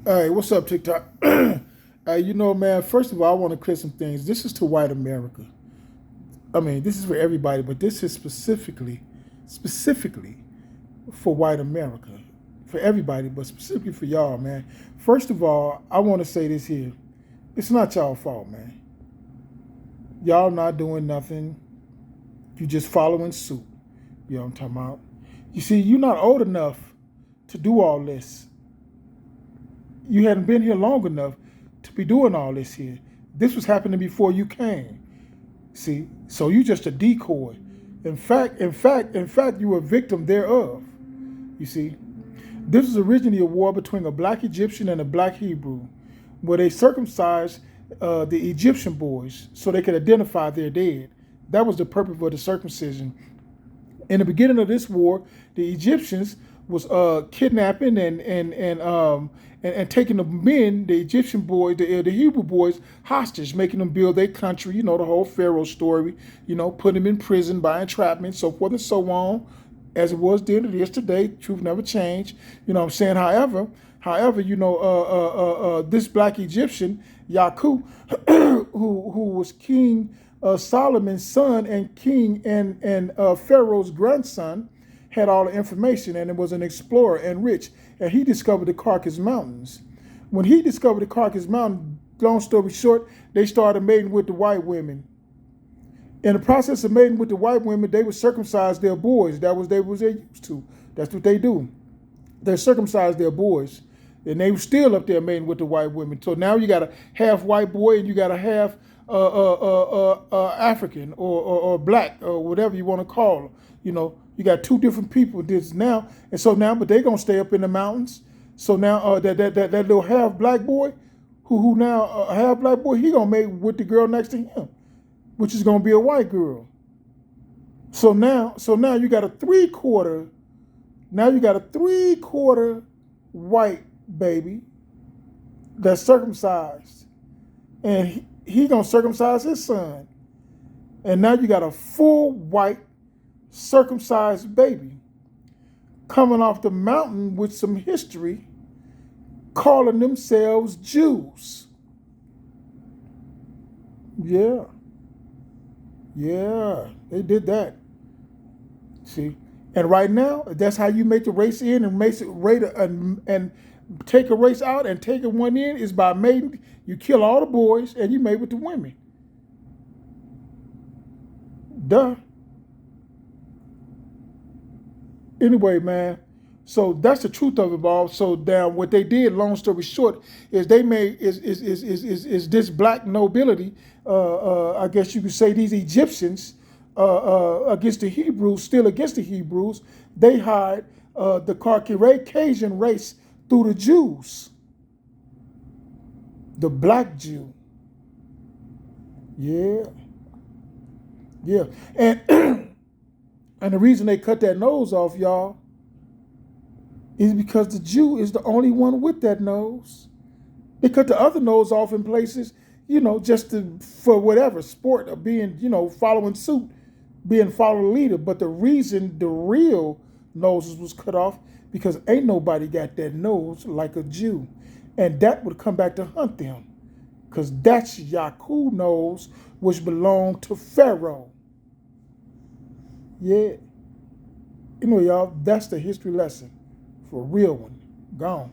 Hey, what's up, TikTok? Man, first of all, I want to clear some things. This is to white America. I mean, this is for everybody, but this is specifically for white America. For everybody, but specifically for y'all, man. First of all, I want to say this here. It's not y'all fault, man. Y'all not doing nothing. You just following suit. You know what I'm talking about? You see, you're not old enough to do all this. You hadn't been here long enough to be doing all this here. This was happening before you came. See, so you just a decoy. In fact, you were a victim thereof. You see, this was originally a war between a black Egyptian and a black Hebrew, where they circumcised the Egyptian boys so they could identify their dead. That was the purpose of the circumcision. In the beginning of this war, the Egyptians was kidnapping and taking the men, the Egyptian boys, the Hebrew boys, hostage, making them build their country. You know the whole Pharaoh story. You know, putting them in prison by entrapment, so forth and so on, as it was then, it is today. Truth never changed. You know what I'm saying? However, this black Egyptian Yaku, who was King Solomon's son and King and Pharaoh's grandson, had all the information, and it was an explorer and rich, and he discovered the Caucasus Mountains. When he discovered the Caucasus Mountain, long story short, they started mating with the white women. In the process of mating with the white women, they would circumcise their boys. That was they used to. That's what they do. They circumcise their boys, and they were still up there mating with the white women. So now you got a half white boy and you got a half African or black or whatever you want to call them. You know, you got two different people this now, and so now, but they're gonna stay up in the mountains. So now that little half black boy, who now half black boy, he gonna mate with the girl next to him, which is gonna be a white girl. So now you got a three quarter. Now you got a three-quarter white baby that's circumcised, and he gonna circumcise his son, and now you got a full white circumcised baby coming off the mountain with some history, calling themselves Jews. Yeah, yeah, they did that. See, and right now, that's how you make the race in and make it rate and take a race out and take one in is by mating. You kill all the boys and you mate with the women. Duh. Anyway, man. So that's the truth of it all. So down what they did, long story short, is they made is this black nobility, I guess you could say these Egyptians against the Hebrews, still against the Hebrews, they hide the Caucasian race through the Jews, the black Jew. Yeah, yeah, and and the reason they cut that nose off, y'all, is because the Jew is the only one with that nose. They cut the other nose off in places, just for whatever sport of being, following suit, being follow the leader. But the reason the real noses was cut off because ain't nobody got that nose like a Jew, and that would come back to hunt them, because that's Yaku nose, which belonged to Pharaoh. Yeah, y'all. That's the history lesson for a real one. Gone.